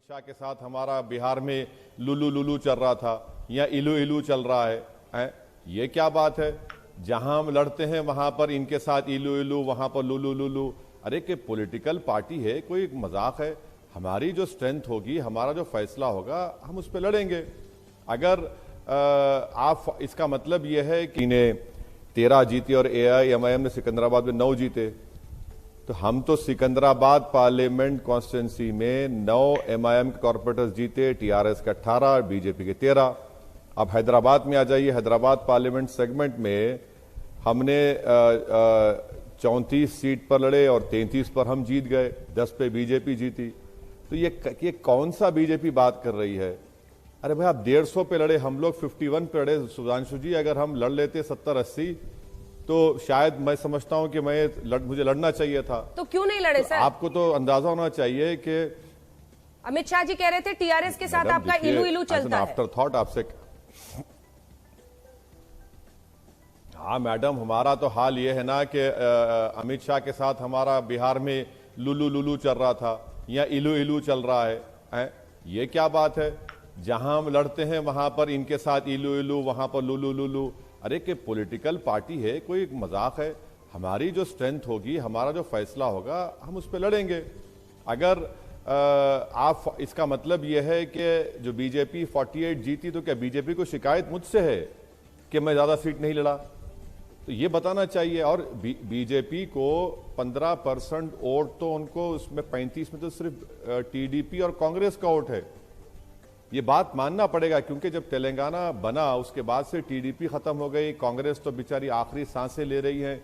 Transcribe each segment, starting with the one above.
अमित शाह के साथ हमारा बिहार में लुलू लुलू चल रहा था या इलू इलू चल रहा है? ये क्या बात है? जहां हम लड़ते हैं वहां पर इनके साथ इलू इलू, वहां पर लुलू लुलू। अरे कि पॉलिटिकल पार्टी है, कोई मजाक है? हमारी जो स्ट्रेंथ होगी, हमारा जो फैसला होगा, हम उस पर लड़ेंगे। अगर आप इसका मतलब यह है कि इन्हें 13 जीते और AIMIM ने सिकंदराबाद में 9 जीते, तो हम तो सिकंदराबाद पार्लियामेंट कॉन्स्टिट्यूंसी में 9 MIM के कॉर्पोरेटर्स जीते, TRS के 18, बीजेपी के 13। अब हैदराबाद में आ जाइए, हैदराबाद पार्लियामेंट सेगमेंट में हमने 34 सीट पर लड़े और 33 पर हम जीत गए, 10 पे बीजेपी जीती। तो ये कौन सा बीजेपी बात कर रही है? अरे भाई, आप 150 पे लड़े, हम लोग 51 पे लड़े। सुधांशु जी, अगर हम लड़ लेते 70-80 तो शायद मैं समझता हूं कि मुझे लड़ना चाहिए था। तो क्यों नहीं लड़े सर? आपको तो अंदाजा होना चाहिए कि अमित शाह जी कह रहे थे TRS के साथ आपका इलू इलू चलता है। आफ्टर थॉट आपसे, हाँ मैडम, हमारा तो हाल ये है ना कि अमित शाह के साथ हमारा बिहार में लुलू लुलू चल रहा था या इलू इलू चल रहा है? ये क्या बात है? जहां हम लड़ते हैं वहां पर इनके साथ इलू इलू, वहां पर लुलू लुलू। अरे कि पॉलिटिकल पार्टी है, कोई मजाक है? हमारी जो स्ट्रेंथ होगी, हमारा जो फैसला होगा, हम उस पर लड़ेंगे। अगर आप इसका मतलब यह है कि जो बीजेपी 48 जीती, तो क्या बीजेपी को शिकायत मुझसे है कि मैं ज्यादा सीट नहीं लड़ा? तो ये बताना चाहिए। और बीजेपी को 15% वोट, तो उनको उसमें 35 में तो सिर्फ TDP और कांग्रेस का वोट है। ये बात मानना पड़ेगा, क्योंकि जब तेलंगाना बना उसके बाद से TDP खत्म हो गई, कांग्रेस तो बेचारी आखिरी सांसें ले रही है,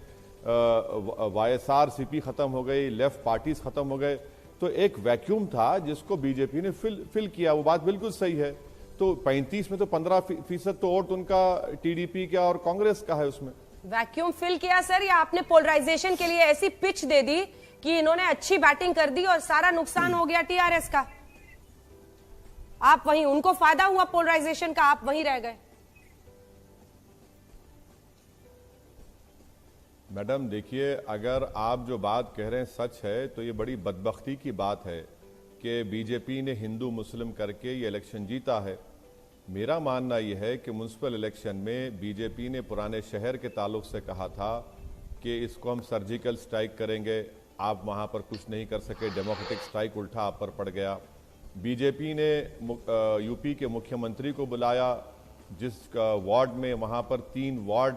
YSRCP खत्म हो गई, लेफ्ट पार्टीज खत्म हो गए। तो एक वैक्यूम था जिसको बीजेपी ने फिल किया। वो बात बिल्कुल सही है। तो 35 में तो 15% तो वोट उनका TDP का और कांग्रेस का है। उसमें वैक्यूम फिल किया सर, या आपने पोलराइजेशन के लिए ऐसी पिच दे दी कि इन्होंने अच्छी बैटिंग कर दी और सारा नुकसान हो गया TRS का? आप वहीं, उनको फायदा हुआ पोलराइजेशन का, आप वहीं रह गए। मैडम देखिए, अगर आप जो बात कह रहे हैं सच है, तो ये बड़ी बदबख्ती की बात है कि बीजेपी ने हिंदू मुस्लिम करके ये इलेक्शन जीता है। मेरा मानना यह है कि म्युनिसिपल इलेक्शन में बीजेपी ने पुराने शहर के ताल्लुक से कहा था कि इसको हम सर्जिकल स्ट्राइक करेंगे, आप वहाँ पर कुछ नहीं कर सके, डेमोक्रेटिक स्ट्राइक उल्टा आप पर पड़ गया। बीजेपी ने यूपी के मुख्यमंत्री को बुलाया, जिस वार्ड में वहाँ पर 3 वार्ड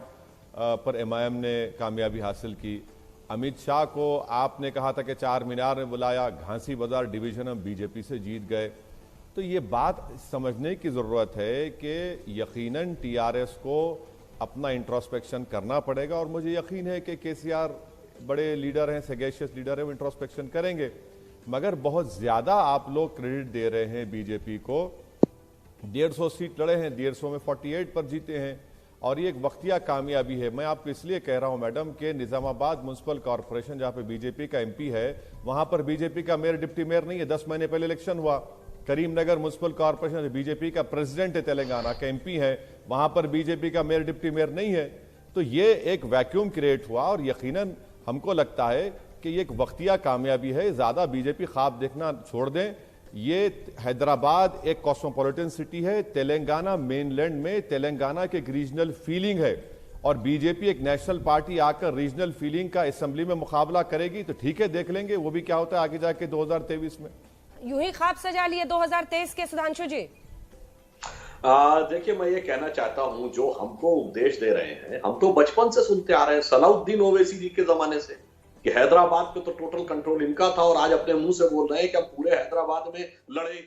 पर MIM ने कामयाबी हासिल की। अमित शाह को आपने कहा था कि 4 मीनार में बुलाया, घासी बाजार डिवीजन हम बीजेपी से जीत गए। तो ये बात समझने की ज़रूरत है कि यकीनन TRS को अपना इंट्रोस्पेक्शन करना पड़ेगा, और मुझे यकीन है कि KCR बड़े लीडर हैं, सगेशियस लीडर हैं, वो इंट्रोस्पेक्शन करेंगे। मगर बहुत ज़्यादा आप लोग क्रेडिट दे रहे हैं बीजेपी को। 150 सीट लड़े हैं, 150 में 48 पर जीते हैं, और ये एक वक्तिया कामयाबी है। मैं आपको इसलिए कह रहा हूं मैडम कि निजामाबाद म्युनिसिपल कॉर्पोरेशन, जहां पे बीजेपी का MP है, वहां पर बीजेपी का मेयर डिप्टी मेयर नहीं है। 10 महीने पहले इलेक्शन हुआ। करीमनगर म्युनिसिपल कॉर्पोरेशन, बीजेपी का प्रेसिडेंट है, तेलंगाना का MP है, वहां पर बीजेपी का मेयर डिप्टी मेयर नहीं है। तो ये एक वैक्यूम क्रिएट हुआ, और यकीनन हमको लगता है कि ये एक वक्तिया कामयाबी है। ज्यादा बीजेपी ख्वाब देखना छोड़ दें। ये हैदराबाद एक कॉस्मोपॉलिटन सिटी है, तेलंगाना मेनलैंड में तेलंगाना की एक रीजनल फीलिंग है, और बीजेपी एक नेशनल पार्टी आकर रीजनल फीलिंग का असेंबली में मुकाबला करेगी तो ठीक है, देख लेंगे वो भी क्या होता है आगे जाके 2023 में। यूं ही ख्वाब सजा लिए 2023 के सुधांशु जी? देखिए, मैं ये कहना चाहता हूं, जो हमको उपदेश दे रहे हैं, हम तो बचपन से सुनते आ रहे हैं, सलाउद्दीन ओवैसी जी के जमाने से, कि हैदराबाद पे तो टोटल कंट्रोल इनका था, और आज अपने मुंह से बोल रहे हैं कि हम पूरे हैदराबाद में लड़े।